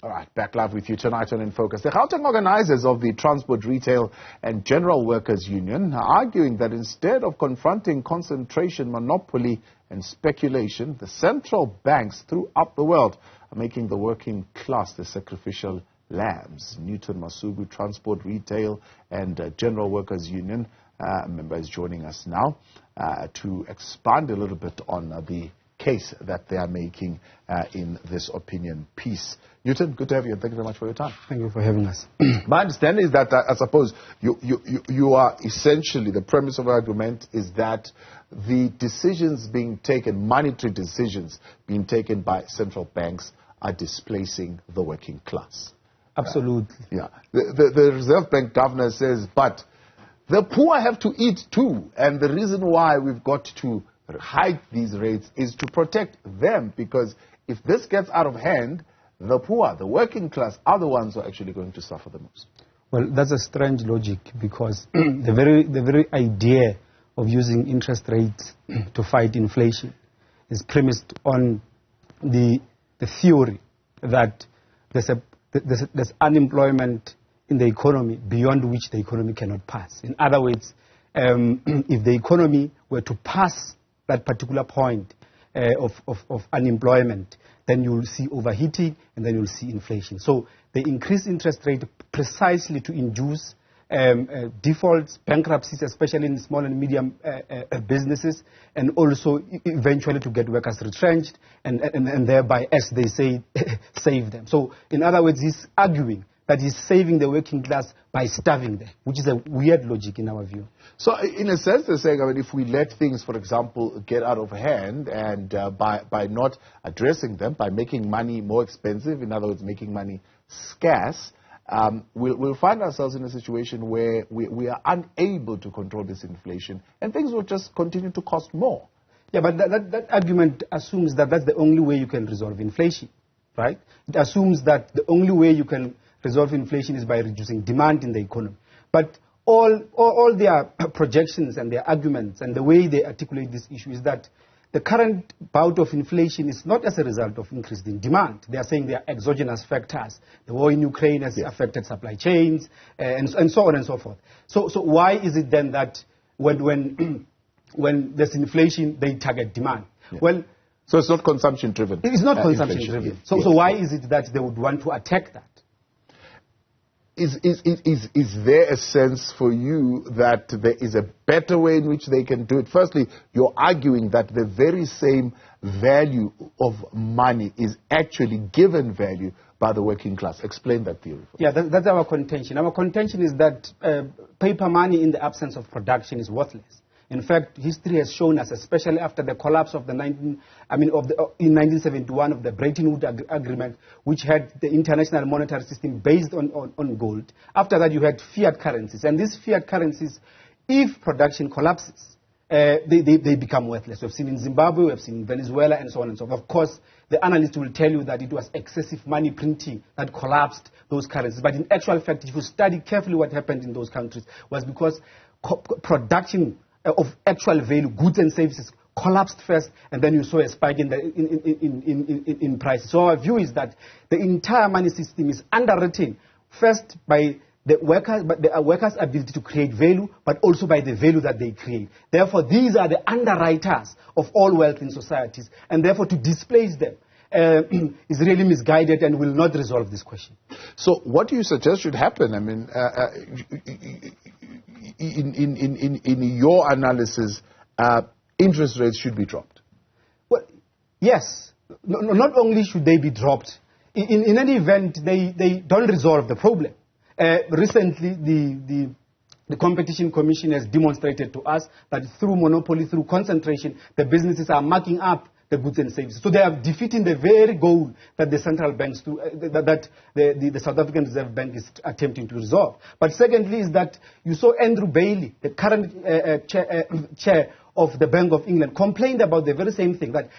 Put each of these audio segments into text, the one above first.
All right, back live with you tonight on In Focus. The Gauteng organisers of the Transport, Retail and General Workers Union are arguing that instead of confronting concentration, monopoly and speculation, the central banks throughout the world are making the working class the sacrificial lambs. Masuku, Transport, Retail and General Workers Union member is joining us now to expand a little bit on the case that they are making in this opinion piece. Newton, good to have you, and thank you very much for your time. Thank you for having us. My understanding is that I suppose you are essentially, the premise of our argument is that the decisions being taken, monetary decisions being taken by central banks, are displacing the working class. Absolutely. Yeah. The Reserve Bank governor says, but the poor have to eat too, and the reason why we've got to hike these rates is to protect them, because if this gets out of hand, the poor, the working class, are the ones who are actually going to suffer the most. Well, that's a strange logic, because the very idea of using interest rates to fight inflation is premised on the theory that there's unemployment in the economy beyond which the economy cannot pass. In other words, if the economy were to pass that particular point of unemployment, then you will see overheating and then you'll see inflation. So they increase interest rate precisely to induce defaults, bankruptcies, especially in small and medium businesses, and also eventually to get workers retrenched and thereby, as they say, save them. So in other words, he's arguing that he's saving the working class by starving them, which is a weird logic in our view. So in a sense, they're saying, I mean, if we let things, for example, get out of hand, and by not addressing them, by making money more expensive, in other words, making money scarce, we'll find ourselves in a situation where we are unable to control this inflation, and things will just continue to cost more. Yeah, but that argument assumes that that's the only way you can resolve inflation, right? It assumes that the only way you can resolve inflation is by reducing demand in the economy. But all their projections and their arguments and the way they articulate this issue is that the current bout of inflation is not as a result of increase in demand. They are saying they are exogenous factors. The war in Ukraine has affected supply chains and so on and so forth. So why is it then that when there's inflation, they target demand? Yeah. Well, so it's not consumption driven. It is not consumption driven. Yes. So why is it that they would want to attack that? Is there a sense for you that there is a better way in which they can do it? Firstly, you're arguing that the very same value of money is actually given value by the working class. Explain that theory. Yeah, that's our contention. Our contention is that paper money in the absence of production is worthless. In fact, history has shown us, especially after the collapse of in 1971 of the Bretton Woods Agreement, which had the international monetary system based on gold. After that, you had fiat currencies. And these fiat currencies, if production collapses, they become worthless. We've seen in Zimbabwe, we've seen in Venezuela, and so on and so forth. Of course, the analysts will tell you that it was excessive money printing that collapsed those currencies. But in actual fact, if you study carefully what happened in those countries, was because production of actual value, goods and services, collapsed first, and then you saw a spike in prices. So our view is that the entire money system is underwritten first by the workers' ability to create value, but also by the value that they create. Therefore, these are the underwriters of all wealth in societies, and therefore to displace them is really misguided and will not resolve this question. So what do you suggest should happen? I mean, in your analysis, interest rates should be dropped. Well, yes. Not only should they be dropped, in any event, they don't resolve the problem. Recently, the Competition Commission has demonstrated to us that through monopoly, through concentration, the businesses are marking up the goods and services. So they are defeating the very goal that the central banks, the South African Reserve Bank is attempting to resolve. But secondly is that you saw Andrew Bailey, the current chair of the Bank of England, complained about the very same thing, that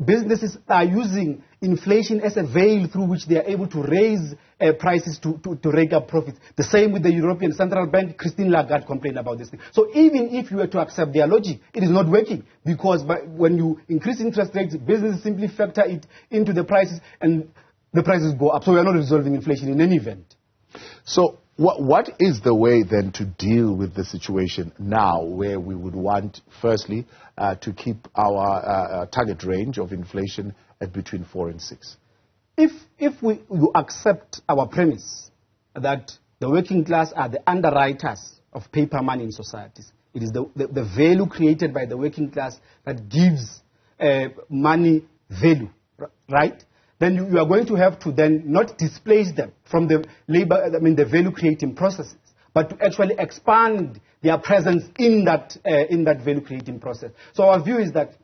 businesses are using inflation as a veil through which they are able to raise prices to rake up profits. The same with the European Central Bank. Christine Lagarde complained about this thing. So even if you were to accept their logic, it is not working, because when you increase interest rates, businesses simply factor it into the prices, and the prices go up. So we are not resolving inflation in any event. So what is the way then to deal with the situation now, where we would want, firstly, to keep our target range of inflation at between 4 and 6? If you accept our premise that the working class are the underwriters of paper money in societies, it is the value created by the working class that gives money value, right? Then you are going to have to then not displace them from the the value creating processes, but to actually expand their presence in that value creating process. So our view is that,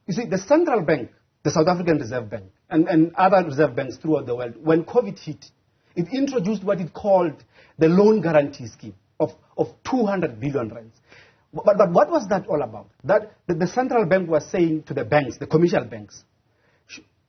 you see, the central bank, the South African Reserve Bank, and other reserve banks throughout the world, when COVID hit, it introduced what it called the loan guarantee scheme of 200 billion rands. But what was that all about? That the central bank was saying to the banks, the commercial banks,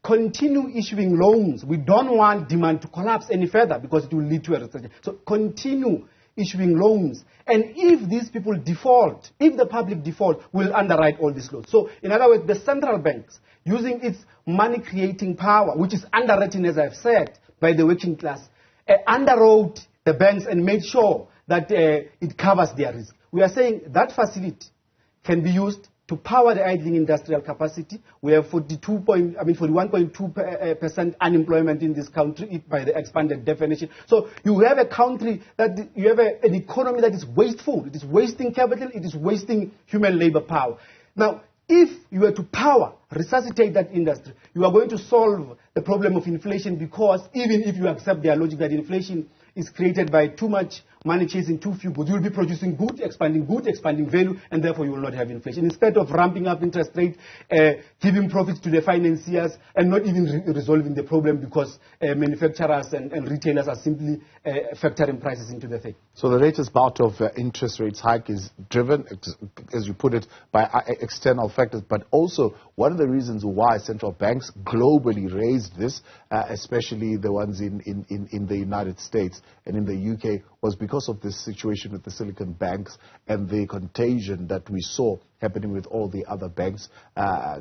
continue issuing loans. We don't want demand to collapse any further because it will lead to a recession. So continue issuing loans. And if these people default, if the public default, we'll underwrite all these loans. So in other words, the central banks, using its money-creating power, which is underwritten, as I've said, by the working class, underwrote the banks and made sure that it covers their risk. We are saying that facility can be used to power the idling industrial capacity. We have 41.2% unemployment in this country by the expanded definition. So you have a country you have an economy that is wasteful. It is wasting capital. It is wasting human labor power. Now, if you were to resuscitate that industry, you are going to solve the problem of inflation, because even if you accept their logic that inflation is created by too much money chasing too few goods, you will be producing good, expanding value, and therefore you will not have inflation. Instead of ramping up interest rate, giving profits to the financiers, and not even resolving the problem because manufacturers and retailers are simply factoring prices into the thing. So the latest bout of interest rates hike is driven, as you put it, by external factors, but also one of the reasons why central banks globally raised this, especially the ones in the United States and in the UK, was because of this situation with the Silicon banks and the contagion that we saw happening with all the other banks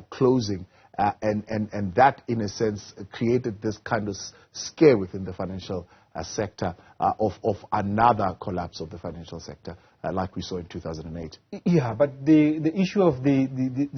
closing. And that, in a sense, created this kind of scare within the financial sector of another collapse of the financial sector, like we saw in 2008. Yeah, but the issue of the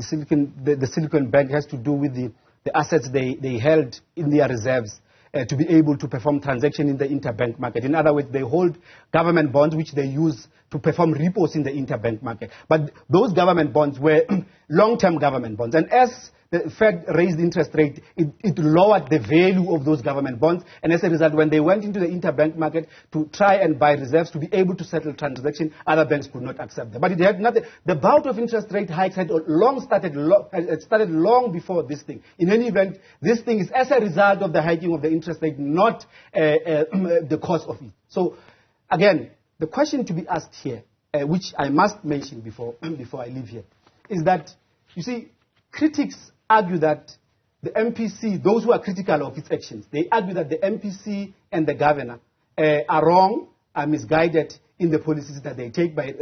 Silicon Bank has to do with the assets they held in their reserves to be able to perform transactions in the interbank market. In other words, they hold government bonds which they use to perform repos in the interbank market. But those government bonds were long-term government bonds. And as the Fed raised interest rate, it lowered the value of those government bonds. And as a result, when they went into the interbank market to try and buy reserves to be able to settle transactions, other banks could not accept them. But it had nothing. The bout of interest rate hikes had started long before this thing. In any event, this thing is as a result of the hiking of the interest rate, not the cause of it. So, again, the question to be asked here, which I must mention before I leave here, is that, you see, critics argue that the MPC, those who are critical of its actions, they argue that the MPC and the governor are wrong, are misguided in the policies that they take by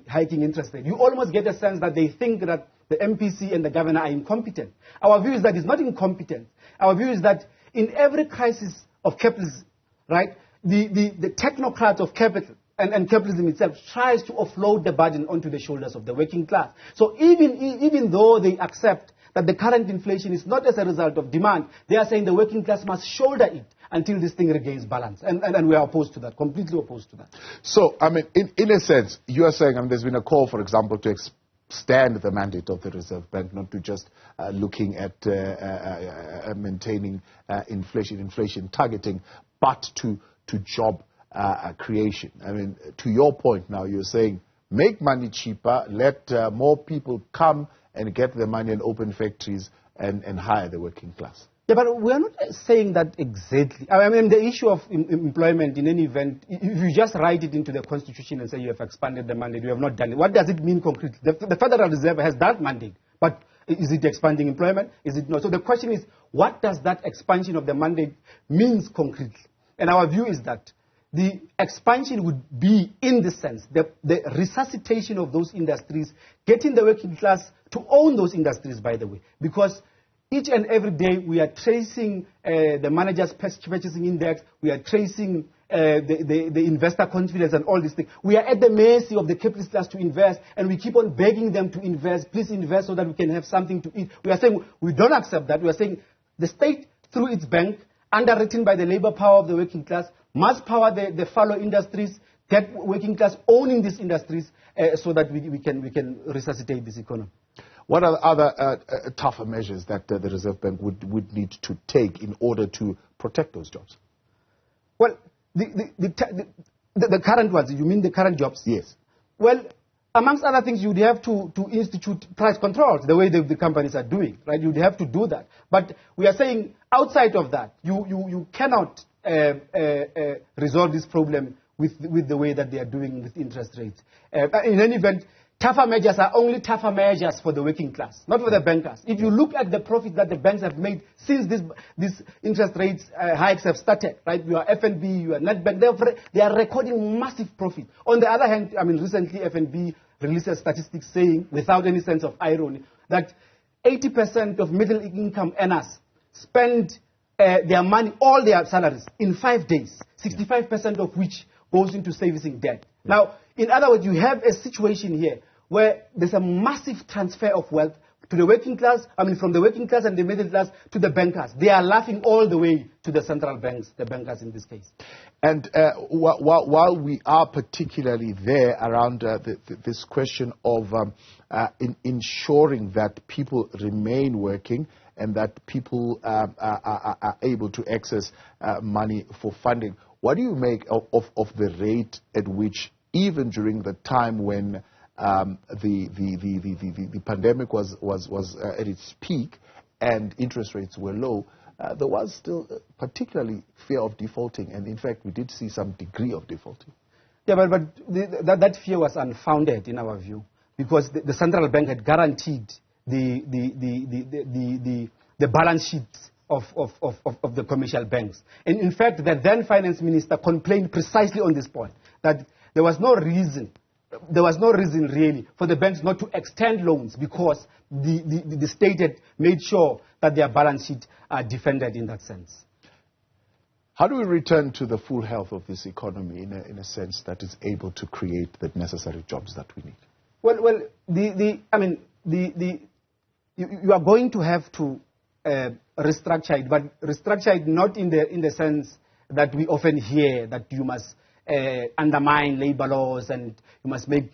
hiking interest rate. You almost get a sense that they think that the MPC and the governor are incompetent. Our view is that it's not incompetence. Our view is that in every crisis of capitalism, right, the technocrats of capital and capitalism itself tries to offload the burden onto the shoulders of the working class. So even though they accept that the current inflation is not as a result of demand, they are saying the working class must shoulder it until this thing regains balance. And we are opposed to that, completely opposed to that. So, I mean, in a sense, you are saying, there's been a call, for example, to extend the mandate of the Reserve Bank, not to just looking at maintaining inflation targeting, but to job creation. I mean, to your point now, you're saying make money cheaper, let more people come and get their money and open factories and hire the working class. Yeah, but we're not saying that exactly. I mean, the issue of employment, in any event, if you just write it into the Constitution and say you have expanded the mandate, you have not done it. What does it mean concretely? The Federal Reserve has that mandate, but is it expanding employment? Is it not? So the question is, what does that expansion of the mandate means concretely? And our view is that the expansion would be, in the sense, the resuscitation of those industries, getting the working class to own those industries, by the way. Because each and every day we are tracing the manager's purchasing index, we are tracing the investor confidence and all these things. We are at the mercy of the capitalist class to invest, and we keep on begging them to invest. Please invest so that we can have something to eat. We are saying we don't accept that. We are saying the state, through its bank, underwritten by the labor power of the working class, must power the fallow industries, get working class owning these industries so that we can resuscitate this economy. What are other tougher measures that the Reserve Bank would need to take in order to protect those jobs? Well, the current ones, you mean the current jobs? Yes. Well, amongst other things, you'd have to institute price controls, the way the companies are doing, right? You'd have to do that. But we are saying outside of that, you cannot resolve this problem with the way that they are doing with interest rates. In any event, tougher measures are only tougher measures for the working class, not for the bankers. If you look at the profit that the banks have made since these interest rates hikes have started, right? Your FNB, your Nedbank, they are recording massive profit. On the other hand, I mean, recently FNB released a statistic saying, without any sense of irony, that 80% of middle income earners spend their money, all their salaries, in 5 days, 65% of which goes into servicing debt. Yeah. Now, in other words, you have a situation here where there's a massive transfer of wealth to the working class, I mean, from the working class and the middle class to the bankers. They are laughing all the way to the central banks, the bankers in this case. And while we are particularly there around this question of ensuring that people remain working and that people are able to access money for funding, what do you make of the rate at which, even during the time when the pandemic was at its peak and interest rates were low, there was still particularly fear of defaulting, and in fact we did see some degree of defaulting. Yeah, but that fear was unfounded in our view, because the central bank had guaranteed the balance sheets of the commercial banks. And in fact, the then finance minister complained precisely on this point, that there was no reason really for the banks not to extend loans, because the state had made sure that their balance sheet are defended in that sense. How do we return to the full health of this economy in a sense that is able to create the necessary jobs that we need? Well, you are going to have to restructure it, but restructure it not in the sense that we often hear, that you must undermine labor laws and you must make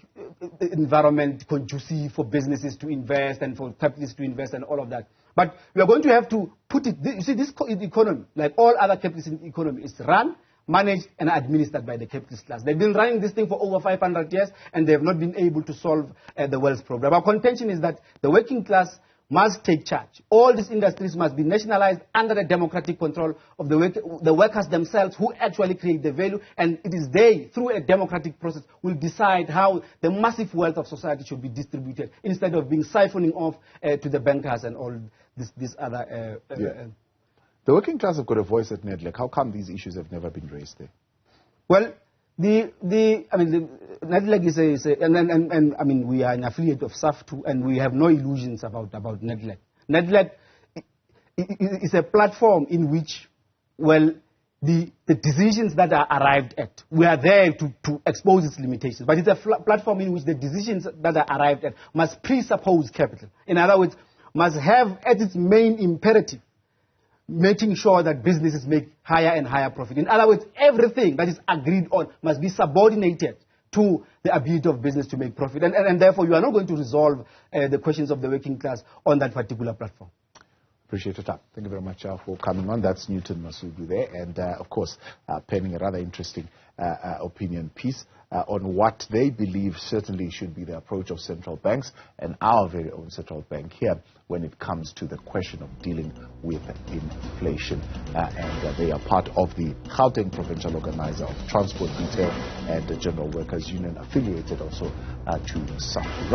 the environment conducive for businesses to invest and for capitalists to invest and all of that. But we are going to have to put it, you see, this economy, like all other capitalist economy, is run, managed and administered by the capitalist class. They've been running this thing for over 500 years and they have not been able to solve the wealth problem. Our contention is that the working class must take charge. All these industries must be nationalized under the democratic control of the workers themselves, who actually create the value, and it is they, through a democratic process, will decide how the massive wealth of society should be distributed, instead of being siphoning off to the bankers and all this other... The working class have got a voice at NEDLEC. How come these issues have never been raised there? Well, the NEDLEC is we are an affiliate of SAF2, and we have no illusions about NEDLEC. NEDLEC is a platform in which, well, the decisions that are arrived at, we are there to expose its limitations, but it's a platform in which the decisions that are arrived at must presuppose capital. In other words, must have as its main imperative making sure that businesses make higher and higher profit. In other words, everything that is agreed on must be subordinated to the ability of business to make profit. And therefore, you are not going to resolve the questions of the working class on that particular platform. Appreciate your time. Thank you very much for coming on. That's Newton Masuku there. And, of course, penning a rather interesting opinion piece on what they believe certainly should be the approach of central banks and our very own central bank here when it comes to the question of dealing with inflation. And they are part of the Gauteng provincial organiser of transport, retail and the general workers union, affiliated also to SAF.